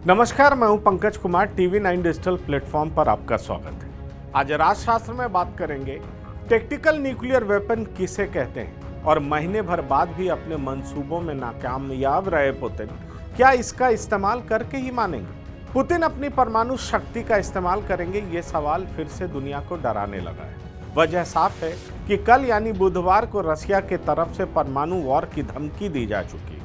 नमस्कार, मैं हूं Pankaj Kumar. TV9 digital platform पर आपका स्वागत है। आज राजशास्त्र में बात करेंगे टैक्टिकल न्यूक्लियर वेपन किसे कहते हैं और महीने भर बाद भी अपने मंसूबों में नाकामयाब रहे पुतिन क्या इसका इस्तेमाल करके ही मानेंगे? पुतिन अपनी परमाणु शक्ति का इस्तेमाल करेंगे, ये सवाल फिर से दुनिया को डराने लगा है। वजह साफ है कि कल यानी बुधवार को रशिया के तरफ से परमाणु वॉर की धमकी दी जा चुकी है।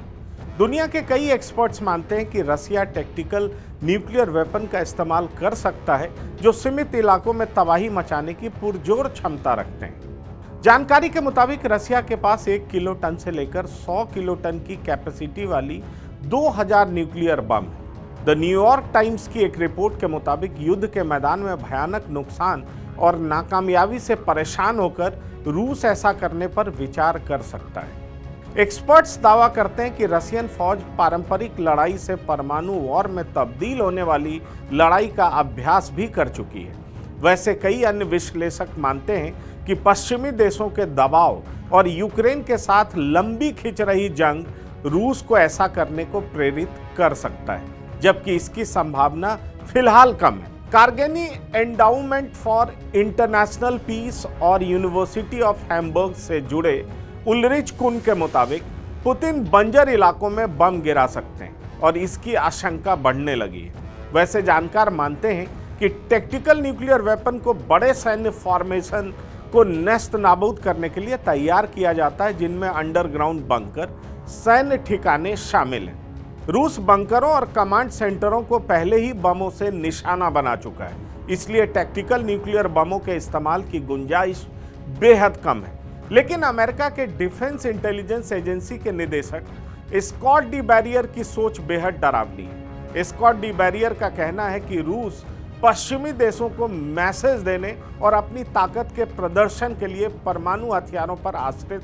दुनिया के कई एक्सपर्ट्स मानते हैं कि रसिया टैक्टिकल न्यूक्लियर वेपन का इस्तेमाल कर सकता है जो सीमित इलाकों में तबाही मचाने की पुरजोर क्षमता रखते हैं। जानकारी के मुताबिक रसिया के पास 1 किलोटन से लेकर 100 किलोटन की कैपेसिटी वाली 2000 न्यूक्लियर बम है। द न्यूयॉर्क टाइम्स की एक रिपोर्ट के मुताबिक युद्ध के मैदान में भयानक नुकसान और नाकामयाबी से परेशान होकर रूस ऐसा करने पर विचार कर सकता है। एक्सपर्ट्स दावा करते हैं कि रशियन फौज पारंपरिक लड़ाई से परमाणु वॉर में तब्दील होने वाली लड़ाई का अभ्यास भी कर चुकी है। वैसे कई अन्य विश्लेषक मानते हैं कि पश्चिमी देशों के दबाव और यूक्रेन के साथ लंबी खिंच रही जंग रूस को ऐसा करने को प्रेरित कर सकता है, जबकि इसकी संभावना फिलहाल कम है। कारगेनी एंडाउमेंट फॉर इंटरनेशनल पीस और यूनिवर्सिटी ऑफ हैम्बर्ग से जुड़े उलरिच कुन के मुताबिक पुतिन बंजर इलाकों में बम गिरा सकते हैं और इसकी आशंका बढ़ने लगी है। वैसे जानकार मानते हैं कि टैक्टिकल न्यूक्लियर वेपन को बड़े सैन्य फॉर्मेशन को नेस्त नाबूद करने के लिए तैयार किया जाता है, जिनमें अंडरग्राउंड बंकर, सैन्य ठिकाने शामिल हैं। रूस बंकरों और कमांड सेंटरों को पहले ही बमों से निशाना बना चुका है, इसलिए टैक्टिकल न्यूक्लियर बमों के इस्तेमाल की गुंजाइश बेहद कम है। लेकिन अमेरिका के डिफेंस इंटेलिजेंस एजेंसी के निदेशक स्कॉट डी बैरियर की सोच बेहद डरावनी है। स्कॉट डी बैरियर का कहना है कि रूस पश्चिमी देशों को मैसेज देने और अपनी ताकत के प्रदर्शन के लिए परमाणु हथियारों पर आश्रित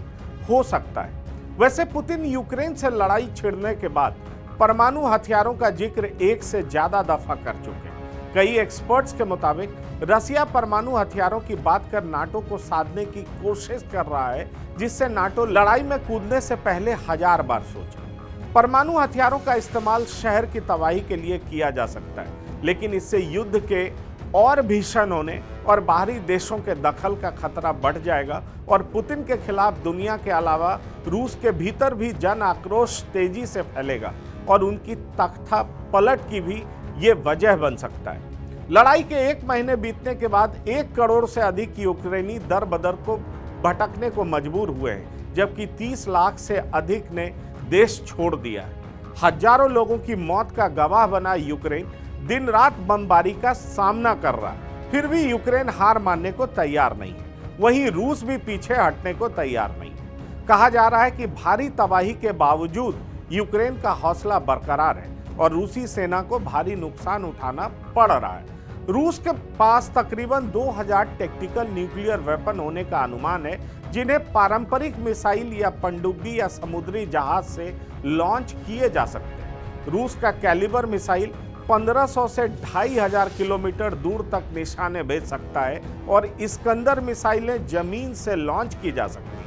हो सकता है। वैसे पुतिन यूक्रेन से लड़ाई छिड़ने के बाद परमाणु हथियारों का जिक्र 1 से ज्यादा दफा कर चुके हैं। कई एक्सपर्ट्स के मुताबिक रसिया परमाणु हथियारों की बात कर नाटो को साधने की कोशिश कर रहा है, जिससे नाटो लड़ाई में कूदने से पहले 1000 बार सोचे। परमाणु हथियारों का इस्तेमाल शहर की तबाही के लिए किया जा सकता है, लेकिन इससे युद्ध के और भीषण होने और बाहरी देशों के दखल का खतरा बढ़ जाएगा और पुतिन के खिलाफ दुनिया के अलावा रूस के भीतर भी जन आक्रोश तेजी से फैलेगा और उनकी तख्ता पलट की भी ये वजह बन सकता है। लड़ाई के 1 महीने बीतने के बाद 1 करोड़ से अधिक यूक्रेनी दर बदर को भटकने को मजबूर हुए हैं, जबकि 30 लाख से अधिक ने देश छोड़ दिया है। हजारों लोगों की मौत का गवाह बना यूक्रेन दिन रात बमबारी का सामना कर रहा है, फिर भी यूक्रेन हार मानने को तैयार नहीं है। वहीं रूस भी पीछे हटने को तैयार नहीं है। कहा जा रहा है कि भारी तबाही के बावजूद यूक्रेन का हौसला बरकरार है और रूसी सेना को भारी नुकसान उठाना पड़ रहा है। रूस के पास तकरीबन 2000 टैक्टिकल न्यूक्लियर वेपन होने का अनुमान है, जिन्हें पारंपरिक मिसाइल या पनडुब्बी या समुद्री जहाज से लॉन्च किए जा सकते हैं। रूस का कैलिबर मिसाइल 1500 से 2500 किलोमीटर दूर तक निशाने भेज सकता है और इस्कंदर मिसाइलें जमीन से लॉन्च की जा सकती हैं।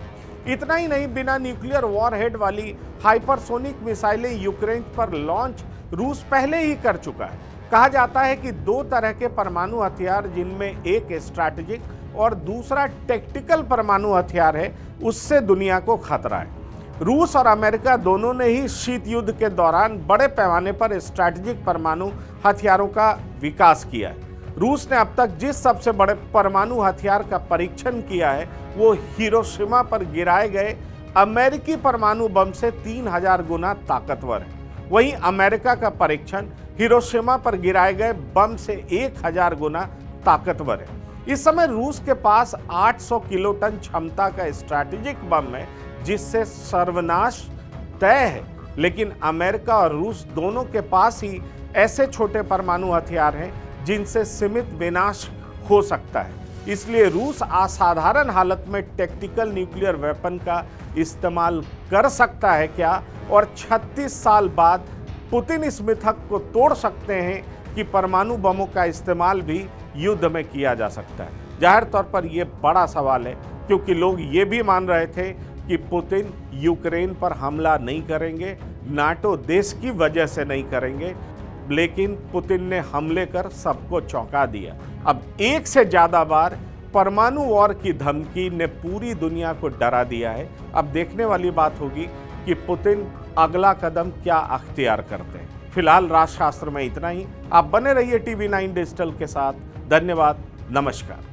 इतना ही नहीं, बिना न्यूक्लियर वॉरहेड वाली हाइपरसोनिक मिसाइलें यूक्रेन पर लॉन्च रूस पहले ही कर चुका है। कहा जाता है कि 2 तरह के परमाणु हथियार, जिनमें एक स्ट्रैटेजिक और दूसरा टैक्टिकल परमाणु हथियार है, उससे दुनिया को खतरा है। रूस और अमेरिका दोनों ने ही शीत युद्ध के दौरान बड़े पैमाने पर स्ट्रैटेजिक परमाणु हथियारों का विकास किया है। रूस ने अब तक जिस सबसे बड़े परमाणु हथियार का परीक्षण किया है, वो हिरोशिमा पर गिराए गए अमेरिकी परमाणु बम से 3000 गुना ताकतवर है। वहीं अमेरिका का परीक्षण हिरोशिमा पर गिराए गए बम से 1000 गुना ताकतवर है। इस समय रूस के पास 800 किलोटन क्षमता का स्ट्रैटेजिक बम है, जिससे सर्वनाश तय है। लेकिन अमेरिका और रूस दोनों के पास ही ऐसे छोटे परमाणु हथियार हैं जिनसे सीमित विनाश हो सकता है। इसलिए रूस असाधारण हालत में टैक्टिकल न्यूक्लियर वेपन का इस्तेमाल कर सकता है क्या, और 36 साल बाद पुतिन इस मिथक को तोड़ सकते हैं कि परमाणु बमों का इस्तेमाल भी युद्ध में किया जा सकता है। जाहिर तौर पर यह बड़ा सवाल है, क्योंकि लोग ये भी मान रहे थे कि पुतिन यूक्रेन पर हमला नहीं करेंगे, नाटो देश की वजह से नहीं करेंगे, लेकिन पुतिन ने हमले कर सबको चौंका दिया। अब एक से ज्यादा बार परमाणु वॉर की धमकी ने पूरी दुनिया को डरा दिया है। अब देखने वाली बात होगी कि पुतिन अगला कदम क्या अख्तियार करते हैं। फिलहाल राष्ट्रशास्त्र में इतना ही। आप बने रहिए टीवी 9 डिजिटल के साथ। धन्यवाद। नमस्कार।